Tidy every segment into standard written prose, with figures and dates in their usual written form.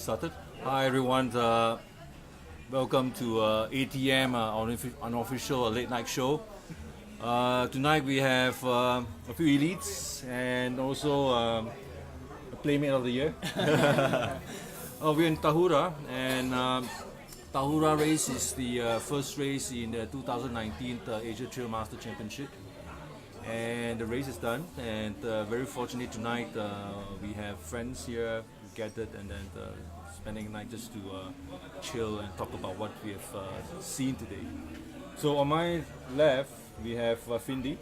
started. Hi everyone, welcome to ATM unofficial late night show. Tonight we have a few elites and also a playmate of the year. We're in Tahura, and Tahura race is the first race in the 2019 Asia Trail Master Championship. And the race is done, and very fortunate tonight we have friends here gathered and then spending the night just to chill and talk about what we have seen today. So on my left we have Affindi.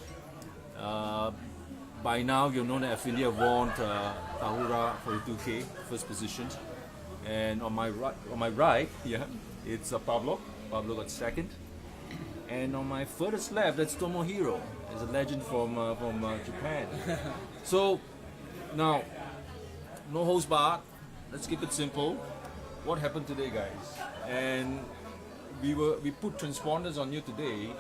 By now you'll know that Affindi have won Tahura 42K first position, and on my right, yeah, it's Pablo. Pablo got second. And on my furthest left, that's Tomohiro. He's a legend from Japan. So now, no holds barred. Let's keep it simple. What happened today, guys? And we put transponders on you today,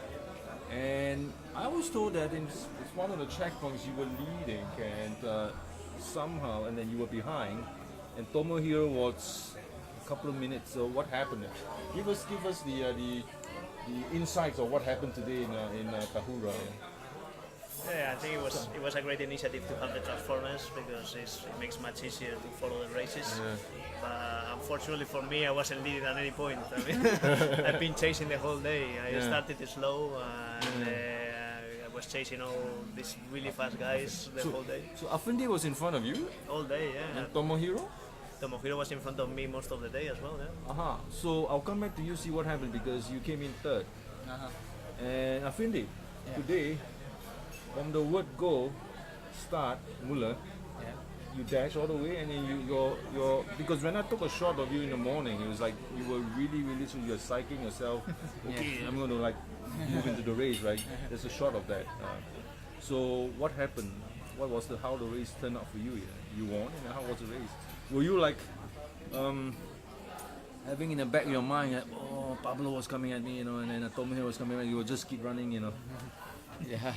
and I was told that in one of the checkpoints you were leading, and somehow, and then you were behind, and Tomohiro was a couple of minutes. So what happened? Give us the insights of what happened today in Tahura. Yeah, I think it was a great initiative to have the transformers because it makes much easier to follow the races. Yeah. But unfortunately for me, I wasn't leading at any point. I mean, I've been chasing the whole day. I started slow and I was chasing all these really fast guys the whole day. So Affindi was in front of you? All day, yeah. And Tomohiro? Tomohiro was in front of me most of the day as well, yeah. So I'll come back to you, see what happened, because you came in third. And Affindi, today, from the word go, start, mula, you dash all the way, and then you're because when I took a shot of you in the morning, it was like you were really, so you're psyching yourself, okay, I'm going to like move into the race, right? There's a shot of that. So what happened? How the race turned out for you? You won, and how was the race? Were you like having in the back of your mind that Pablo was coming at me, and then Tomohiro was coming at me, you would just keep running, Yeah.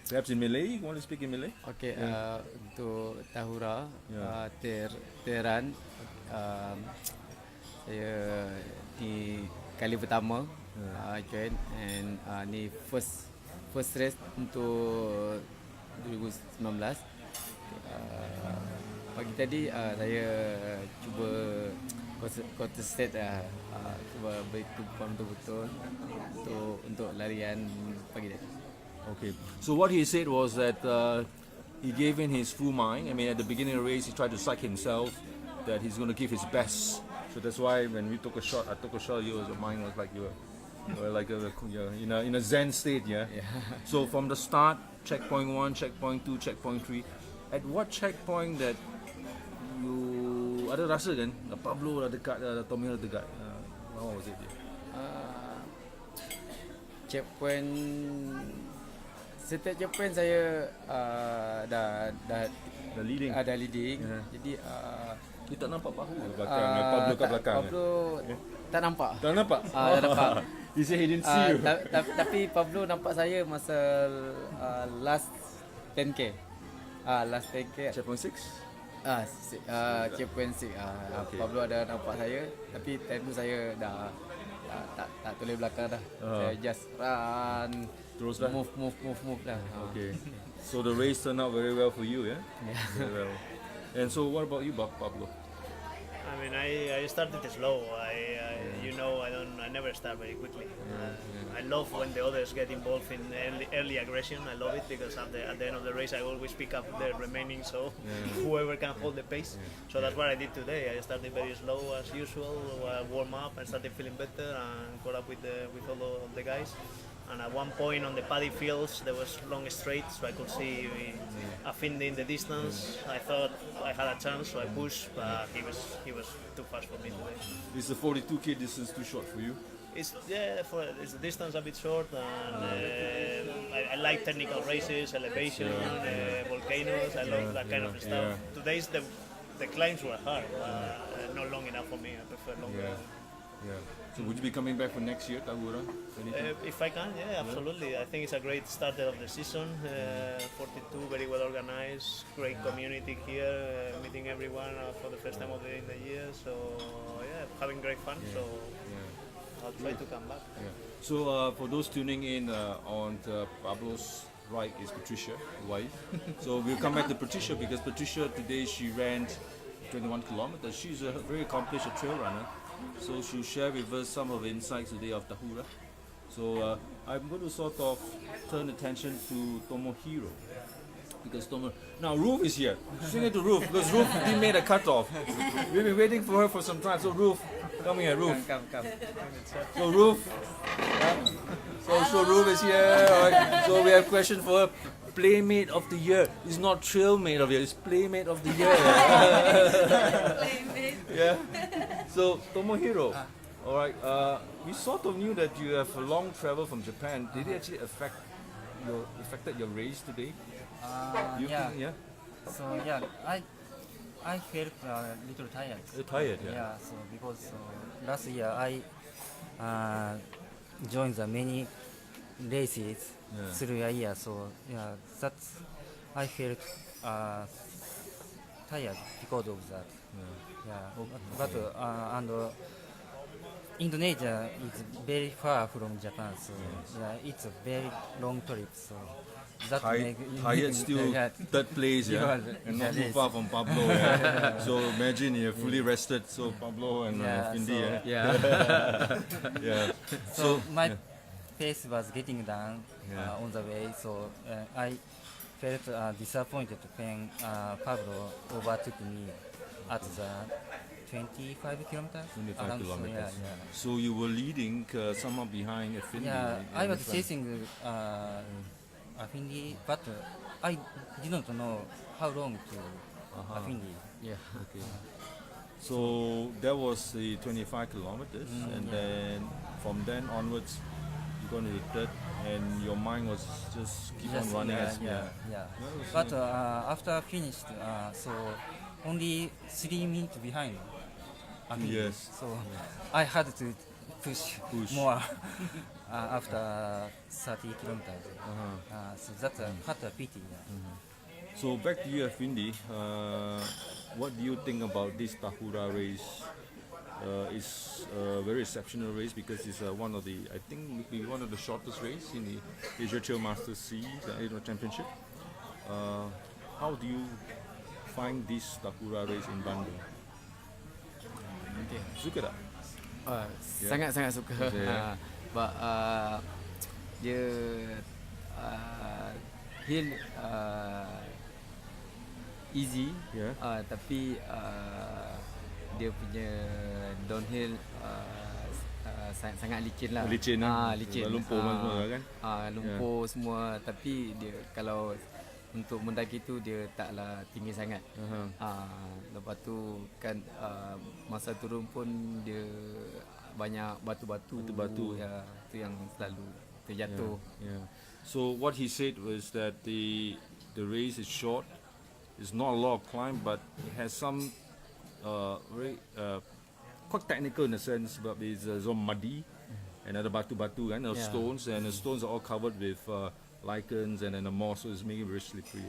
Perhaps in Malay, you want to speak in Malay? Okay, untuk Tahura, Teheran, saya ni kali pertama join, and ni first race untuk 2019. Pagi tadi saya cuba contested cuba bertumpuan betul-betul untuk larian pagi tadi. Okay, so what he said was that he gave in his full mind. I mean, at the beginning of the race, he tried to psych himself that he's going to give his best. So that's why when we took a shot, I took a shot. Your mind was like you were like in a zen state, yeah. So from the start, checkpoint 1, checkpoint 2, checkpoint 3. At what checkpoint that you ada rasa kan Pablo dah dekat, Tomohiro dekat? How was it? Checkpoint, setiap checkpoint saya dah leading. Jadi you tak nampak Pablo belakang, Pablo kat belakang. Pablo tak nampak. Tak nampak? Tak nampak. He said he didn't see you. Tapi Pablo nampak saya masa last 10K. Last 10K. Checkpoint 6? Checkpoint 6. Okay. Pablo ada nampak saya, tapi time tu saya dah tak toleh belakang dah. Saya just run, terus dah move dah. Okay. So the race turned out very well for you, yeah? Very well. And so what about you, Pablo? I mean, I started slow. I never start very quickly. I love when the others get involved in early aggression. I love it because at the end of the race, I always pick up the remaining, so whoever can hold the pace. So that's what I did today. I started very slow as usual, warm up, and started feeling better and caught up with all of the guys. And at one point on the paddy fields, there was long straights, so I could see Affindi in the distance. I thought I had a chance, so I pushed, but he was too fast for me today. Is the 42K distance too short for you? It's the distance a bit short, and I like technical races, elevation, volcanoes. I love that kind of stuff. Today's the climbs were hard, not long enough for me. I prefer longer. Yeah. So would you be coming back for next year, Tahura? Anytime? If I can, yeah, absolutely. I think it's a great starter of the season. 42, very well organized, great community here, meeting everyone for the first time in the year. So yeah, having great fun. So I'll try to come back. Yeah. So for those tuning in on Pablo's right is Patricia, wife. So we'll come back to Patricia because Patricia today she ran 21 kilometers. She's a very accomplished trail runner. So she'll share with us some of the insights today of Tahura. So I'm going to sort of turn attention to Tomohiro because now Ruth is here. Sing it to Ruth because Ruth didn't make a cutoff. We've been waiting for her for some time. So Ruth, come here, Ruth. Come. So Ruth, so Ruth is here. Alright. So we have a question for her. Playmate of the year. It's not trailmate of the year. It's playmate of the year. Playmate. Yeah. So Tomohiro, all right. We sort of knew that you have a long travel from Japan. Did it actually affected your race today? Yeah. Yeah. So yeah, I felt a little tired. You're tired, yeah. Yeah. So because last year I joined the many races through a year. So yeah, that's I felt tired because of that. Yeah. But and Indonesia is very far from Japan, so yeah, it's a very long trip. So that Tired still third place, yeah, and not too far from Pablo. Yeah. So imagine you're fully rested. So Pablo and Affindi, yeah. So my pace was getting down on the way, so I felt disappointed when Pablo overtook me at the 25 kilometers. 25 around, kilometers. So, So you were leading somehow behind Affindi. yeah, I was chasing Affindi, but I didn't know how long to Affindi. Yeah. Okay. So that was the 25 kilometers, and then from then onwards, you got to the third, and your mind was just keep on running. But after finished, so only 3 minutes behind. Affindi. Yes. So I had to push. More after 30 kilometers. So that's quite a pity. So back to you, Affindi. What do you think about this Tahura race? It's a very exceptional race because it's one of the, I think, maybe one of the shortest race in the Asia Trail Masters Series Championship. How do you find this Tahura race in Bandung? Suka tak? Sangat-sangat suka. But dia hill easy, tapi dia punya downhill sangat licin lah. Licin, licin. Lumpur semua kan? Lumpur semua, tapi dia kalau untuk mendaki tu dia taklah tinggi sangat. Lepas tu kan masa turun pun dia banyak batu-batu. Ya, tu yang selalu terjatuh. So what he said was that the race is short. It's not a lot of climb, but it has some very quite technical in a sense, but it's so muddy and ada batu-batu and stones, and the stones are all covered with lichens and then the moss, so it's making it very slippery.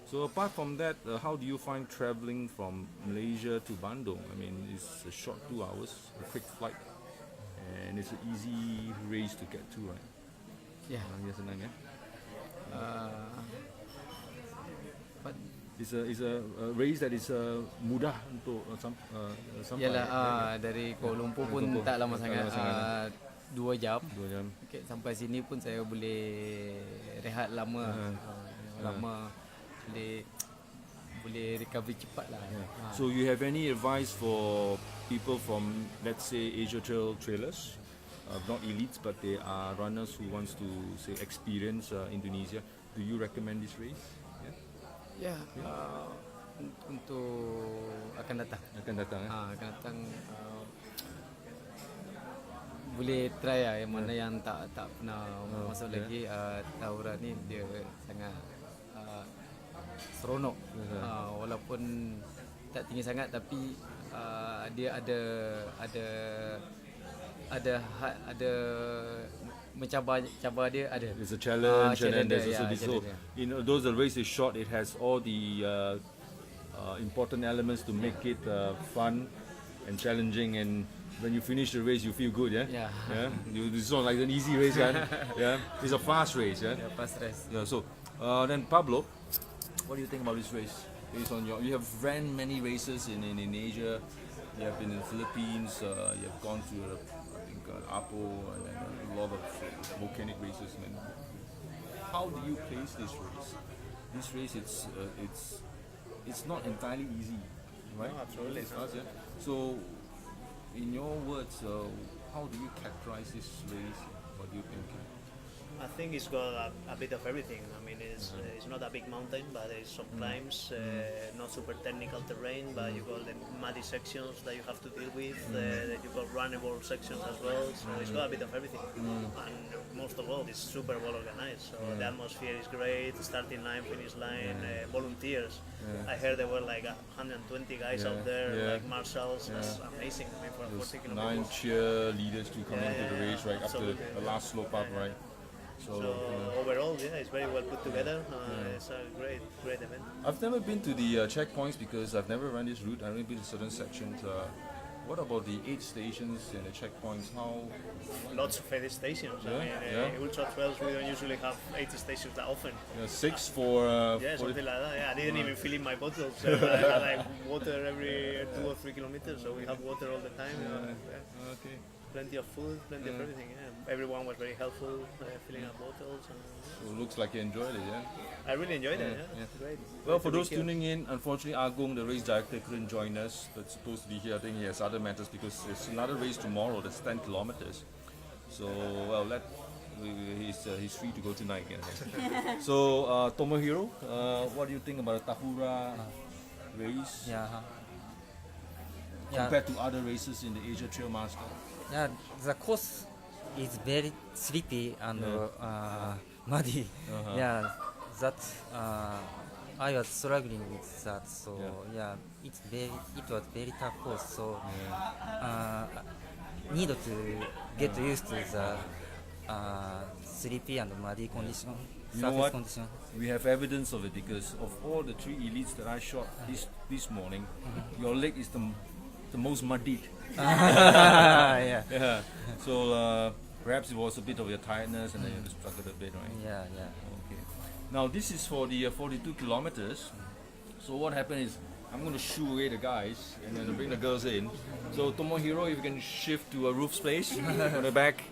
So apart from that, how do you find traveling from Malaysia to Bandung? I mean, it's a short 2 hours, a quick flight, and it's an easy race to get to, right? Yeah. Senang, ya? But it's a race that is mudah untuk sampai. Yalah, dari Kuala Lumpur pun tak lama sangat. 2 jam. 2 jam. Okay, sampai sini pun saya boleh rehat lama. Boleh recovery cepat lah. So you have any advice for people from, let's say, Asia Trail trailers, not elites, but they are runners who wants to say experience Indonesia? Do you recommend this race? Untuk akan datang. Akan datang. Boleh try lah, yang mana yang tak pernah masuk lagi. Tahura ni dia sangat seronok. Walaupun tak tinggi sangat, tapi dia ada ada mencabar dia ada. There's a challenge, and then there's also yeah, this. So, challenge, those the race is short. It has all the important elements to make it fun and challenging. And when you finish the race, you feel good, yeah. Yeah. It's not like an easy race, yeah. Yeah. It's a fast race, yeah. Yeah, fast race. Yeah. So, then Pablo, what do you think about this race? Based on you have ran many races in Asia. You have been in the Philippines. You have gone to I think Apo and then a lot of volcanic races. And how do you place this race? This race, it's not entirely easy, right? No, absolutely It's not. fast, yeah. So, in your words, how do you characterize this race? What do you think? I think it's got a bit of everything. I mean, it's not a big mountain, but there's some climbs, not super technical terrain, but you got the muddy sections that you have to deal with, that you got runnable sections as well, so it's got a bit of everything. And most of all, it's super well organized, so the atmosphere is great, starting line, finish line, volunteers. I heard there were like 120 guys out there, like marshals. That's amazing. I mean, for a 40 9 kilometers. cheerleaders to come into the race, right, up to absolutely. the last slope up, right? So, So overall, yeah, it's very well put together. It's a great event. I've never been to the checkpoints because I've never run this route. I've only been to certain sections. What about the 8 stations and the checkpoints? How? Lots of aid stations. Yeah, I mean, ultra trails we don't usually have 80 stations that often. 6 for. Yeah, for something like that. Yeah, I didn't even fill in my bottles. So I had like water every 2 or 3 kilometers, so we have water all the time. Okay. Plenty of food, plenty of everything. Yeah. Everyone was very helpful, filling up bottles. And, So it looks like you enjoyed it, yeah. I really enjoyed it. Yeah. Yeah, great. Well, Great for to be those here. tuning in, unfortunately, Agong, the race director, couldn't join us. That's supposed to be here. I think he has other matters because there's another race tomorrow. That's 10 kilometers. So, well, he's free to go tonight again. So, Tomohiro, what do you think about the Tahura race Yeah. compared to other races in the Asia Trail Master? Yeah, the course is very slippery and muddy. Yeah, that I was struggling with that. So it was very tough course. So need to get used to the slippery and muddy condition, You know surface what? condition. We have evidence of it because of all the 3 elites that I shot this morning, your leg is the most muddied. Yeah. Yeah. So perhaps it was a bit of your tiredness and then you struggled a bit, right? Yeah. Okay. Now this is for the 42 kilometers. So what happened is I'm going to shoo away the guys and then bring the girls in. So Tomohiro, if you can shift to Ruth's place on the back.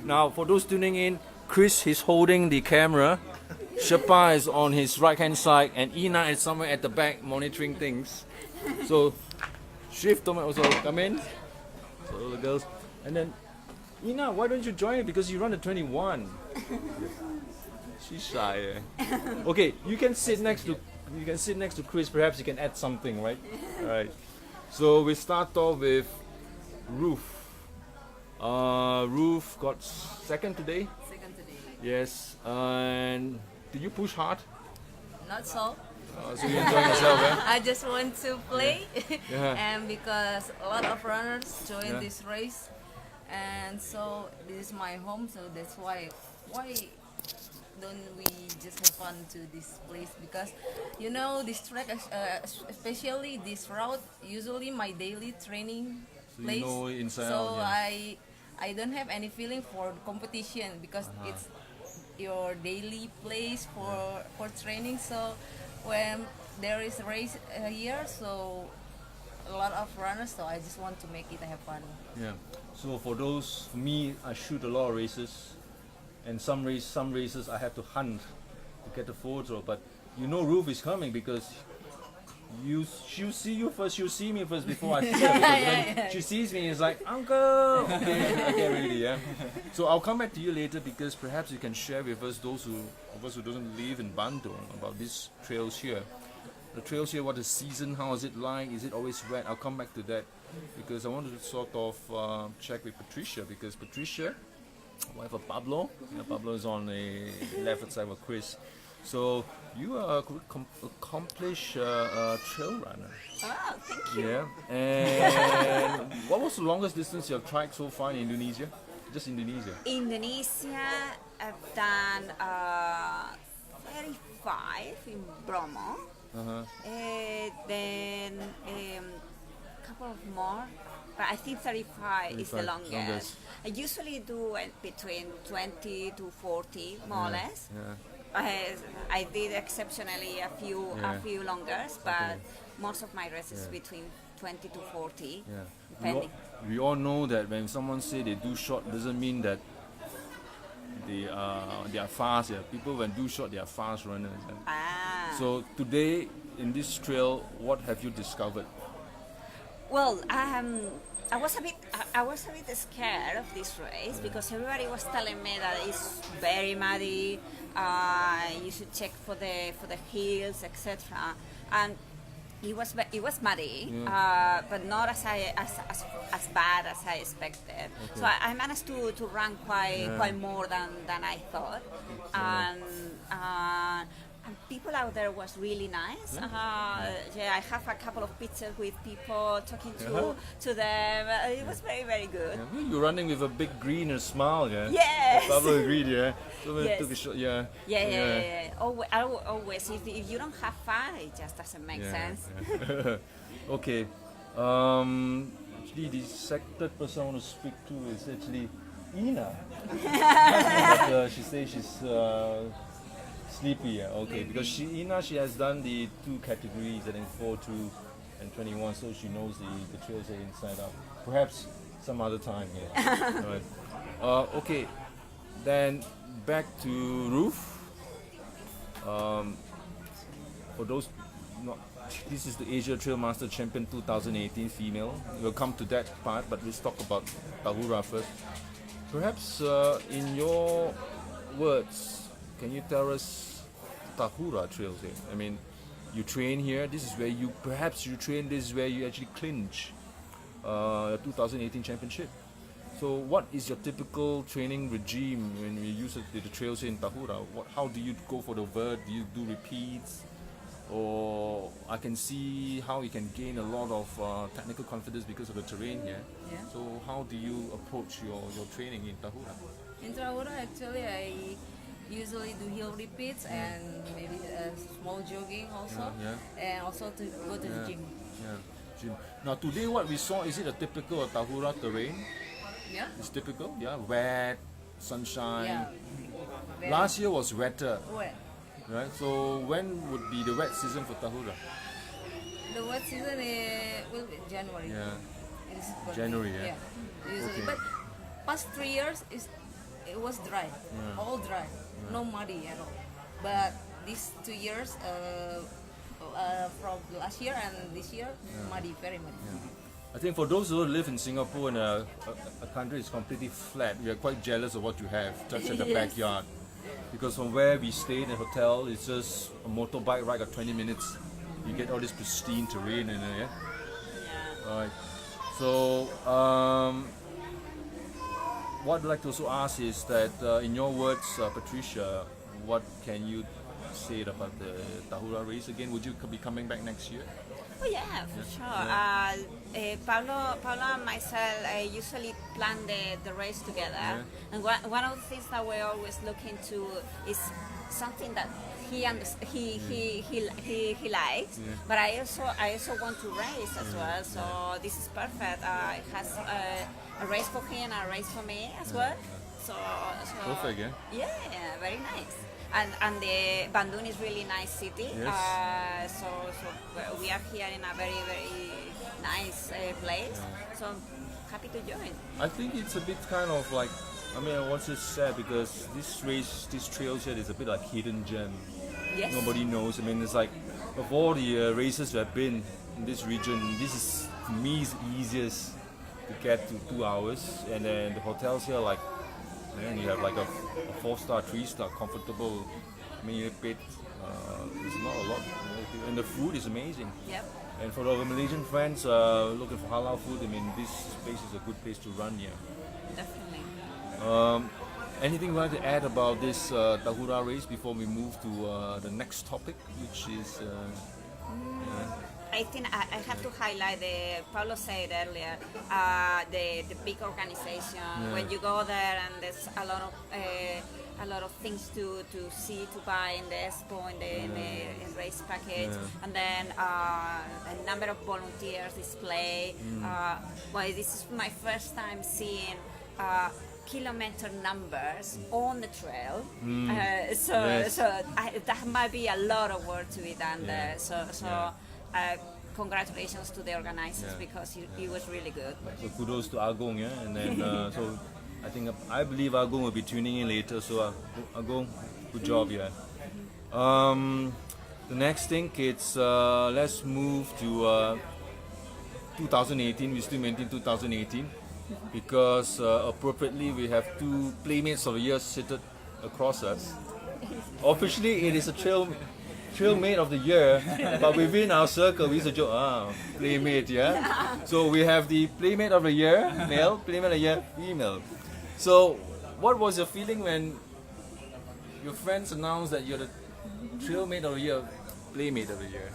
Now for those tuning in, Chris is holding the camera. Sherpa is on his right hand side and Ina is somewhere at the back monitoring things. So shift Tomo also come in. So the girls, and then Ina, why don't you join it? Because you run the 21. She's shy. Okay, you can sit next to Chris. Perhaps you can add something, right? All right. So we start off with Ruth. Ruth got second today. Second today. Yes. And did you push hard? Not so. So you enjoying yourself, eh? I just want to play, Yeah. and because a lot of runners join Yeah. this race, and so this is my home, so that's why don't we just have fun to this place? Because this track, especially this route, usually my daily training So you place. know inside So out, yeah. I don't have any feeling for competition because it's your daily place for training. So when there is a race here, so a lot of runners, so I just want to make it have fun. Yeah. So for me, I shoot a lot of races, and some races I have to hunt to get the photo. But Ruth is coming because she'll see you first. She'll see me first before I see her. Because when she sees me, it's like, Uncle. Okay, really, yeah. So I'll come back to you later because perhaps you can share with us those of us who don't live in Bandung about these trails here. The trails here, what the season, how is it like? Is it always wet? I'll come back to that because I wanted to sort of check with Patricia because Patricia, wife of Pablo, Pablo is on the left side of Chris. So you are a accomplished trail runner. Oh, thank you. Yeah. And what was the longest distance you have tried so far in Indonesia? Just Indonesia. Indonesia, I've done 35 in Bromo. Uh-huh. Then couple of more, but I think 35 is the 35, longest. longest. I usually do between 20 to 40, more or less. Yeah. I did exceptionally a few longers, but most of my races between 20 to 40, Yeah. depending. We all know that when someone say they do short, doesn't mean that they are fast. Yeah. People when do short, they are fast runners. Ah. So today in this trail, what have you discovered? Well, I was a bit scared of this race because everybody was telling me that it's very muddy. You should check for the hills, etc. And it was muddy, but not as bad as I expected. So I managed to run quite more than I thought, and people out there was really nice. I have a couple of pictures with people talking to them. It was very, very good. Yeah. You're running with a big grin and smile, yeah? Yes. Pablo agreed, yeah? So when Yes. took a shot, yeah. Yeah. Always, if you don't have fun, it just doesn't make sense. Yeah. Okay. Actually, the third person I want to speak to is actually Ina. But she says she's sleepy. Yeah. Okay, because Ina has done the 2 categories, I think 4, 2, and 21, so she knows the trails are inside out. Perhaps some other time. Yeah. Right. Okay. Then back to Ruth. For those not, this is the Asia Trail Master Champion 2018 female. We'll come to that part, but let's talk about Tahura first. Perhaps in your words, can you tell us Tahura Trail here? I mean, you train here. This is where you train. This is where you actually clinch the 2018 championship. So, what is your typical training regime when you use the trails here in Tahura? How do you go for the vert? Do you do repeats? Or I can see how you can gain a lot of technical confidence because of the terrain here. Yeah. So how do you approach your training in Tahura? In Tahura, actually, I usually do hill repeats and maybe small jogging also, and also to go to the gym. Yeah, gym. Now today what we saw, is it a typical Tahura terrain? Yeah. It's typical, yeah, wet, sunshine. Yeah. Last year was wetter, Wet. right? So when would be the wet season for Tahura? The wet season will be January. Yeah. It is gonna January, be, yeah. Usually. Okay. But past 3 years it was dry, all dry, no muddy at all. But these 2 years, from last year and this year, muddy, very muddy. I think for those who live in Singapore in a country that's completely flat, we are quite jealous of what you have just at the Yes. backyard. Because from where we stay in the hotel, it's just a motorbike ride of 20 minutes. You get all this pristine terrain in there. Yeah. Right. So, what I'd like to also ask is that, in your words, Patricia, what can you say about the Tahura race again? Would you be coming back next year? Oh yeah, for sure. Pablo and myself usually plan the race together, and one of the things that we always look into is something that he likes, but I also want to race as well. So this is perfect. It has a race for him and a race for me as well. So Perfect, yeah? Yeah, very nice. And the Bandung is really nice city. Yes. So we are here in a very, very nice place. So I'm happy to join. I think it's a bit kind of like, I mean, I want to say because this trails here is a bit like hidden gem. Yes. Nobody knows. I mean, it's like of all the races we have been in this region, this is to me is easiest to get to 2 hours, and then the hotels here like. And you have like a 4-star, 3-star, comfortable. I mean, you paid, it's not a lot, and the food is amazing. Yep. And for our Malaysian friends looking for halal food, I mean, this place is a good place to run here. Definitely. Anything you want to add about this Tahura race before we move to the next topic, which is I think I have to highlight the Pablo said earlier, the big organization. When you go there and there's a lot of things to see, to buy in the expo, in the race package, and then a number of volunteers display. Well, this is my first time seeing kilometer numbers on the trail, that might be a lot of work to be done there. Congratulations to the organizers because it was really good. so kudos to Agong, yeah, and then so I believe Agong will be tuning in later. So Agong, good job, yeah. The next thing, it's let's move to 2018. We still maintain 2018 because appropriately we have two playmates of the year seated across us. Officially, it is a trailmate of the year, but within our circle we used to joke, playmate, yeah. So we have the playmate of the year male, playmate of the year female. So what was your feeling when your friends announced that you're the trailmate of the year, playmate of the year?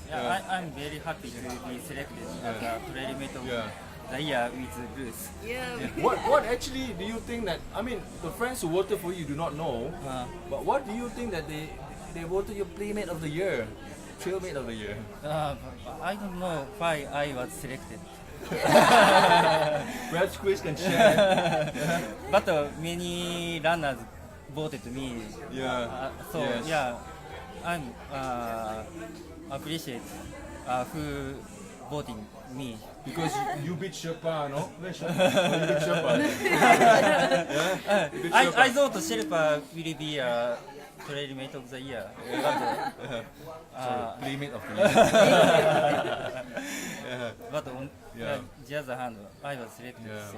I'm very happy to be selected as a playmate of the year with Ruth. What actually do you think that, I mean, the friends who voted for you do not know, but what do you think that they voted your playmate of the year, trailmate of the year? I don't know why I was selected. Perhaps Chris can share. But many runners voted me. I'm appreciate who voting me. Because you beat Sherpa, no? You beat Sherpa. I thought Sherpa will be a playmate of the year. Playmate of the year. But on the other hand, I was selected, so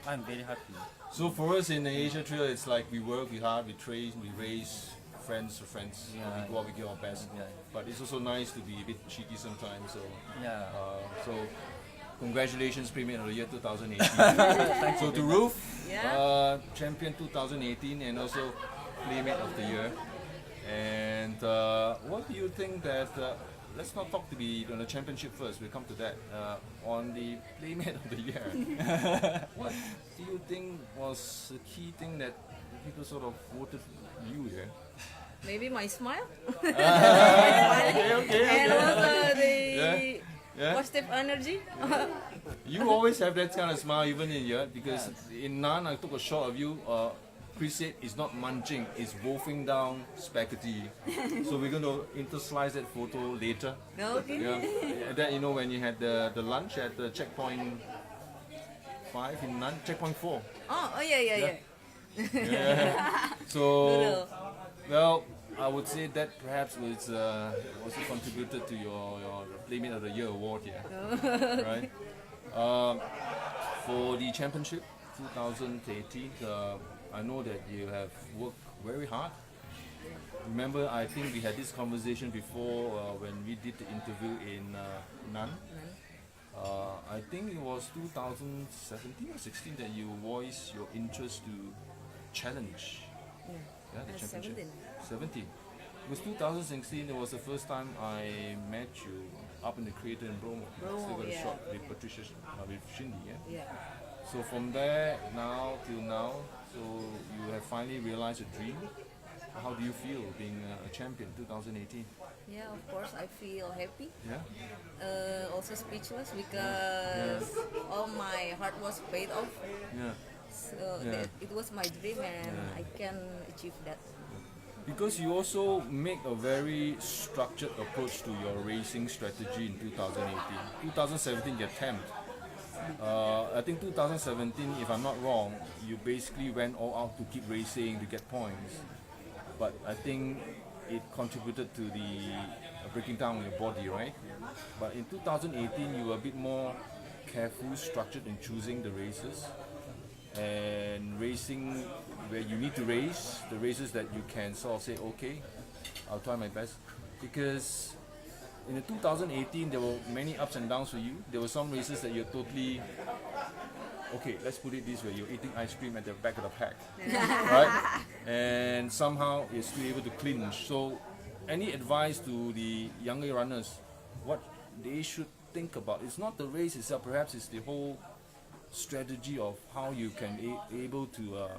I'm very happy. So for us in the Asia Trail, it's like we work, we hard, we train, we race, friends to friends, we go out, we give our best. But it's also nice to be a bit cheeky sometimes. So so congratulations, Playmate of the Year 2018. So to Ruth, champion 2018 and also Playmate of the Year. And what do you think that? Let's not talk to on the championship first. We'll come to that. On the Playmate of the Year, what do you think was the key thing that people sort of voted you here? Maybe my smile. Okay. And also the positive energy. You always have that kind of smile even in here, because in Nan I took a shot of you. Chris said it's not munching, it's wolfing down spaghetti. So we're going to interslice that photo later. Okay. And then when you had the lunch at the checkpoint 5 in Nan, checkpoint 4. Oh yeah. So, well, I would say that perhaps was also contributed to your Playmate of the Year award here, right? For the championship 2018, I know that you have worked very hard. Remember, I think we had this conversation before when we did the interview in Nan. I think it was 2017 or 16 that you voiced your interest to challenge the championship. 17. It was 2016. It was the first time I met you up in the crater in Bromo. Still got a shot with Patricia, with Affindi. So from there till now, so you have finally realized a dream. How do you feel being a champion 2018? Yeah, of course I feel happy. Also speechless because all my hard was paid off. So it was my dream and I can achieve that. Because you also make a very structured approach to your racing strategy in 2018. 2017 you attempt. I think 2017, if I'm not wrong, you basically went all out to keep racing to get points. But I think it contributed to the breaking down of your body, right? But in 2018, you were a bit more careful, structured in choosing the races and racing where you need to race, the races that you can sort of say, okay, I'll try my best. Because in the 2018, there were many ups and downs for you. There were some races that you're totally okay, let's put it this way: you're eating ice cream at the back of the pack, right? And somehow you're still able to clinch. So, any advice to the younger runners, what they should think about? It's not the race itself, perhaps it's the whole strategy of how you can able to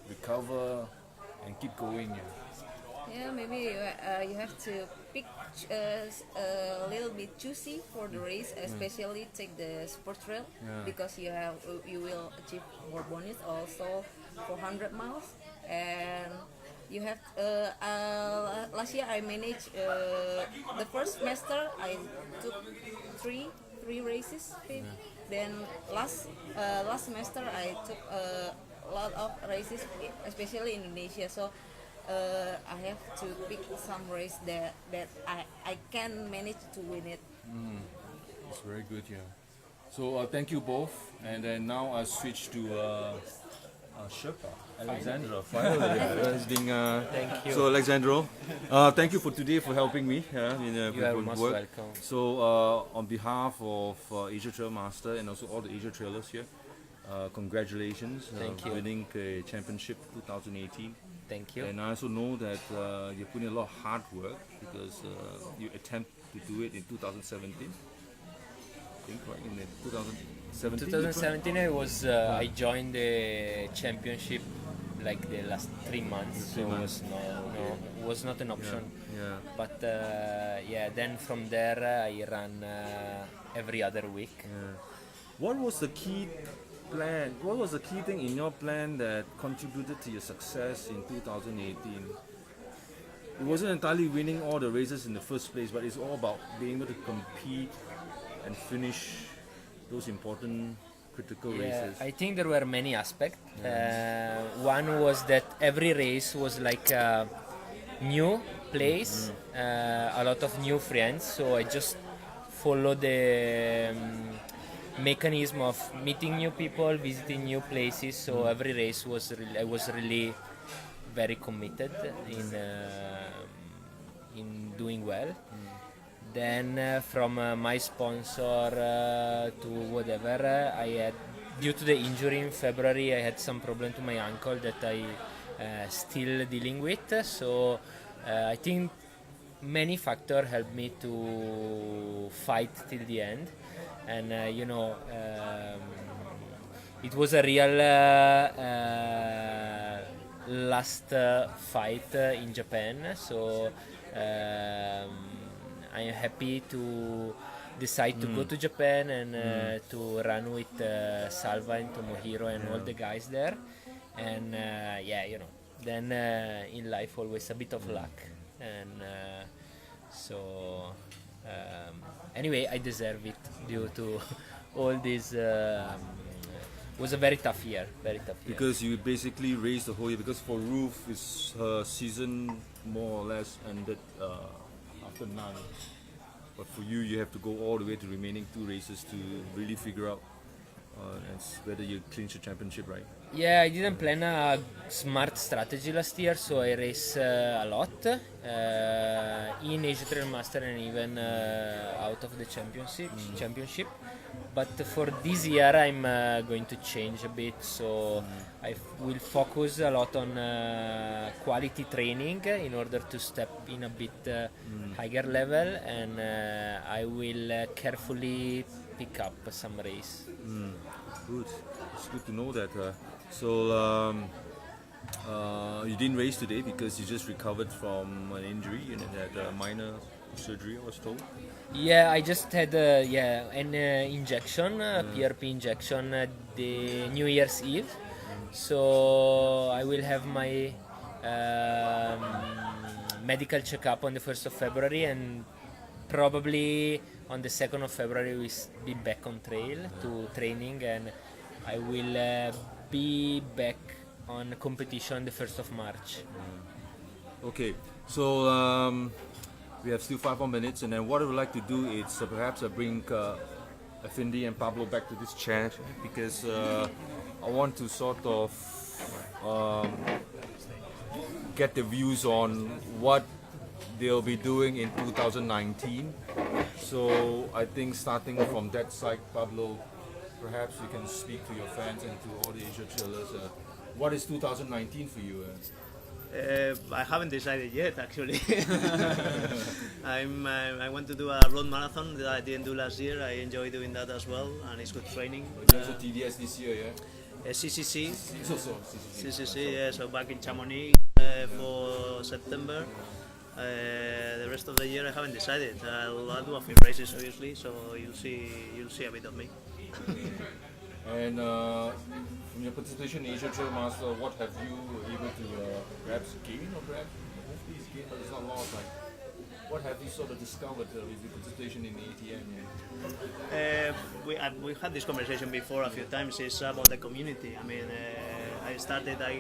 recover and keep going. Yeah, maybe you have to pick a little bit choosy for the race, especially take the sport trail because you will achieve more bonus also for 100 miles. And you have last year I managed the first semester I took three races maybe. Then last semester I took a lot of races, especially in Indonesia. So I have to pick some race that I can manage to win it. It's very good, yeah. So thank you both, and then now I switch to Sherpa, Alessandro. Finally, it's been, Thank you. So Alessandro, thank you for today for helping me. You are most welcome. So on behalf of Asia Trail Master and also all the Asia Trailers here, congratulations Thank you. winning the championship 2018. Thank you. And I also know that you're putting a lot of hard work because you attempt to do it in 2017. I think, right? In 2017? 2017 I joined the championship like the last 3 months, so it was not an option. Yeah. But then from there I ran every other week. What was the key plan? What was the key thing in your plan that contributed to your success in 2018? It wasn't entirely winning all the races in the first place, but it's all about being able to compete and finish those important critical races. I think there were many aspects. One was that every race was like a new place, a lot of new friends. So I just followed the mechanism of meeting new people, visiting new places. So every race I was really very committed in doing well. Then from my sponsor to whatever, I had, due to the injury in February, I had some problem to my ankle that I still dealing with. So I think many factors helped me to fight till the end. And it was a real last fight in Japan. So I am happy to decide to go to Japan and to run with Salva and Tomohiro and all the guys there. And then in life always a bit of luck. And anyway, I deserve it due to all this. Was a very tough year, Because you basically raised the whole year. Because for Ruth, her season more or less ended after none. But for you, you have to go all the way to the remaining 2 races to really figure out whether you clinch the championship, right? Yeah, I didn't plan a smart strategy last year, so I raced a lot in Asia Trail Master and even out of the championship. But for this year, I'm going to change a bit, so I will focus a lot on quality training in order to step in a bit higher level, and I will carefully pick up some race. Good. It's good to know that. So you didn't race today because you just recovered from an injury and had a minor surgery, I was told. Yeah, I just had an injection, PRP injection, the New Year's Eve. So I will have my medical checkup on the 1st of February, and probably on the 2nd of February we'll be back on trail to training, and I will be back on competition the 1st of March. Okay, so we have still 5 more minutes, and then what I would like to do is perhaps bring Affindi and Pablo back to this chat, because I want to sort of get the views on what they'll be doing in 2019. So I think starting from that side, Pablo, perhaps you can speak to your fans and to all the Asia trailers. What is 2019 for you? I haven't decided yet, actually. I want to do a road marathon that I didn't do last year. I enjoy doing that as well, and it's good training. There's a TDS this year, yeah? CCC. CCC. CCC, yeah, so back in Chamonix for September. The rest of the year I haven't decided. I'll do a few races, obviously, so you'll see a bit of me. And from your participation in Asia Trail Master, what have you able to perhaps gain or perhaps hopefully it's gain, but it's not lost. Like, what have you sort of discovered with your participation in the ATM? Yeah? We've had this conversation before a few times. It's about the community. I mean, I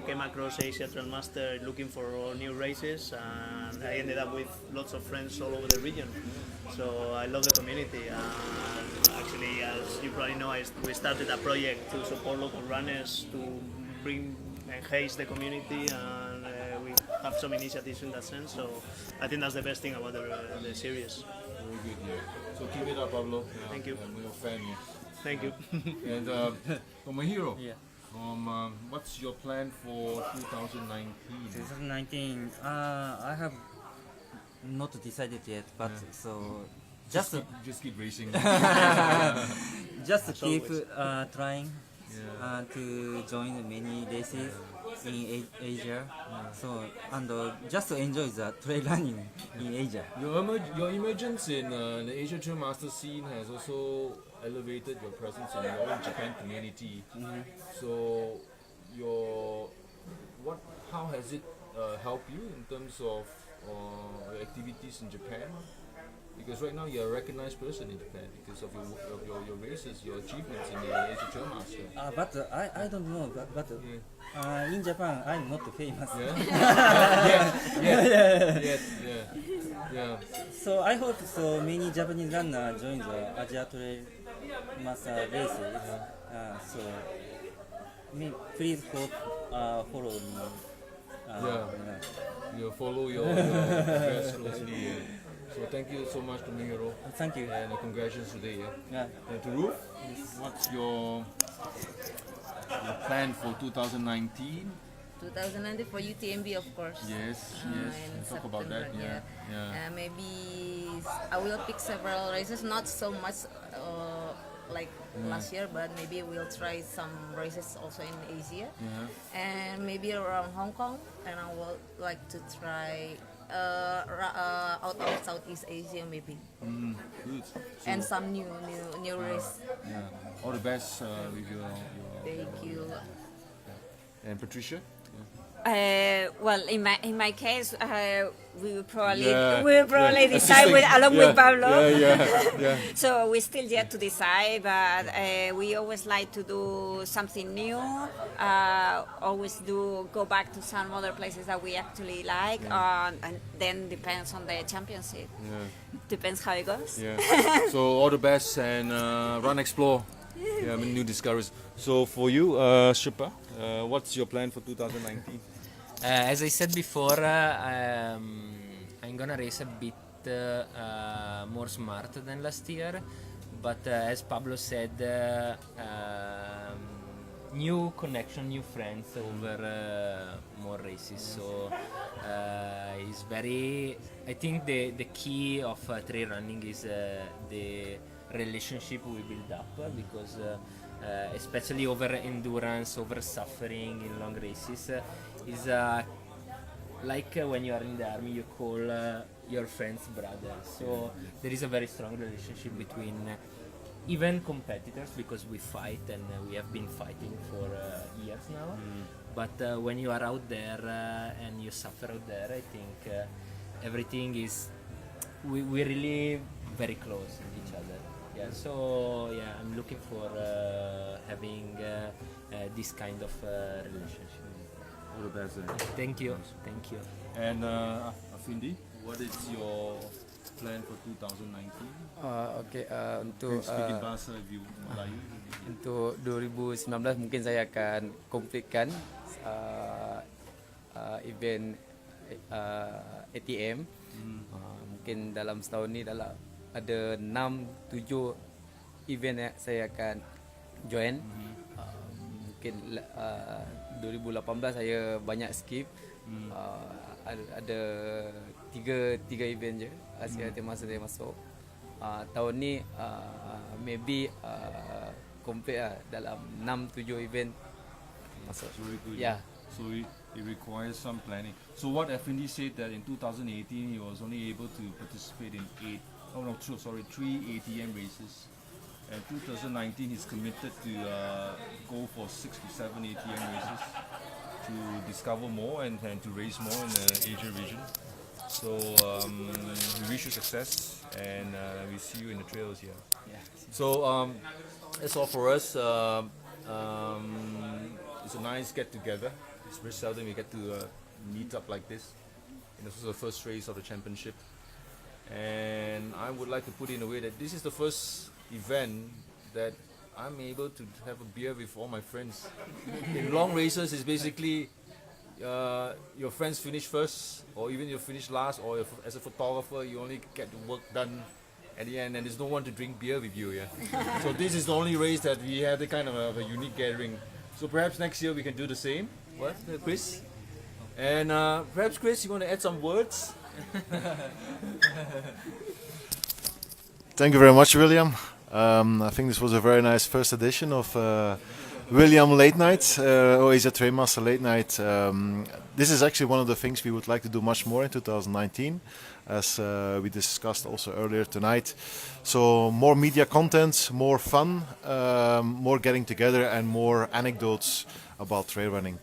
came across Asia Trail Master looking for new races, and I ended up with lots of friends all over the region. So I love the community. Actually, as you probably know, we started a project to support local runners to enhance the community, and we have some initiatives in that sense. So I think that's the best thing about the series. Very good, yeah. So keep it up, Pablo. Yeah, Thank you. We're a fan, yeah. Thank you. And Tomohiro, Yeah. What's your plan for 2019? 2019, I have not decided yet, but so just keep racing. just keep trying to join many races in Asia. So and just enjoy the trail running in Asia. Your emergence in the Asia Trail Master scene has also elevated your presence in your own Japan community. So how has it helped you in terms of your activities in Japan? Because right now you're a recognized person in Japan because of your races, your achievements in the Asia Trail Master. But I don't know. But in Japan, I'm not famous. Yeah. So I hope so many Japanese runners join the Asia Trail Master races. So please follow me. You follow your progress closely. Yeah. So thank you so much, Tomohiro. Thank you. And congratulations today. Yeah. And to Ruth, what's your plan for 2019? 2019 for UTMB, of course. Yes. In Talk about that. September, Yeah. Maybe I will pick several races, not so much like last year, but maybe we'll try some races also in Asia, and maybe around Hong Kong, and I would like to try out of Southeast Asia maybe. Good. And some new race. Yeah. All the best with your Thank you. And Patricia? Well, in my case, we will probably Yeah. decide along with Pablo. Yeah. So we still yet to decide, but we always like to do something new. Always go back to some other places that we actually like, and then depends on the championship. Depends how it goes. Yeah. So all the best and run explore. Yeah, new discoveries. So for you, Sherpa, what's your plan for 2019? As I said before, I'm gonna race a bit more smart than last year, but as Pablo said, new connection, new friends over more races. So it's very. I think the key of trail running is the relationship we build up because. Especially over endurance, over suffering in long races, is like when you are in the army, you call your friends brothers. So there is a very strong relationship between even competitors because we fight and we have been fighting for years now. But when you are out there and you suffer out there, I think everything is we're really very close with each other. Yeah, so I'm looking for having this kind of relationship. All the best. Thank you. And Affindi, what is your plan for 2019? Untuk Speak in bahasa if you Melayu. untuk 2019 mungkin saya akan komplitkan event ATM. Mungkin dalam setahun ni ada 6-7 event yang saya akan join. Mungkin 2018 saya banyak skip. Ada tiga event je Asia masa saya masuk. Tahun ni maybe complete lah, dalam 6-7 event masuk. Very good. Yeah. So it requires some planning. So what Affindi said that in 2018 he was only able to participate in 3 ATM races. And 2019 he's committed to go for 6 to 7 ATM races to discover more and to race more in the Asia region. So we wish you success and we see you in the trails here. Yeah. So that's all for us. It's a nice get together. It's very seldom we get to meet up like this. And this is the first race of the championship. And I would like to put in a way that this is the first event that I'm able to have a beer with all my friends. In long races, it's basically your friends finish first, or even you finish last, or if, as a photographer, you only get the work done at the end, and there's no one to drink beer with you. Yeah. So this is the only race that we have the kind of a unique gathering. So perhaps next year we can do the same. What, Chris? And perhaps Chris, you want to add some words? Thank you very much, William. I think this was a very nice first edition of William Late Night, or Asia Trail Master Late Night. This is actually one of the things we would like to do much more in 2019, as we discussed also earlier tonight. So more media content, more fun, more getting together, and more anecdotes about trail running.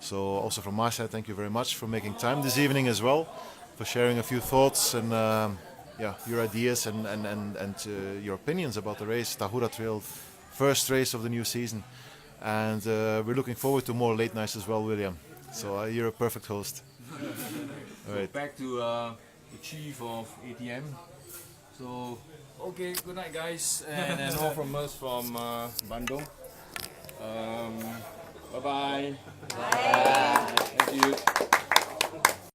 So also from my side, thank you very much for making time this evening as well, for sharing a few thoughts and your ideas and your opinions about the race, Tahura Trail, first race of the new season. And we're looking forward to more late nights as well, William. So you're a perfect host. All right. Back to the chief of ATM. So, okay, good night, guys, and all from us from Bandung. Bye-bye. Bye. Thank you.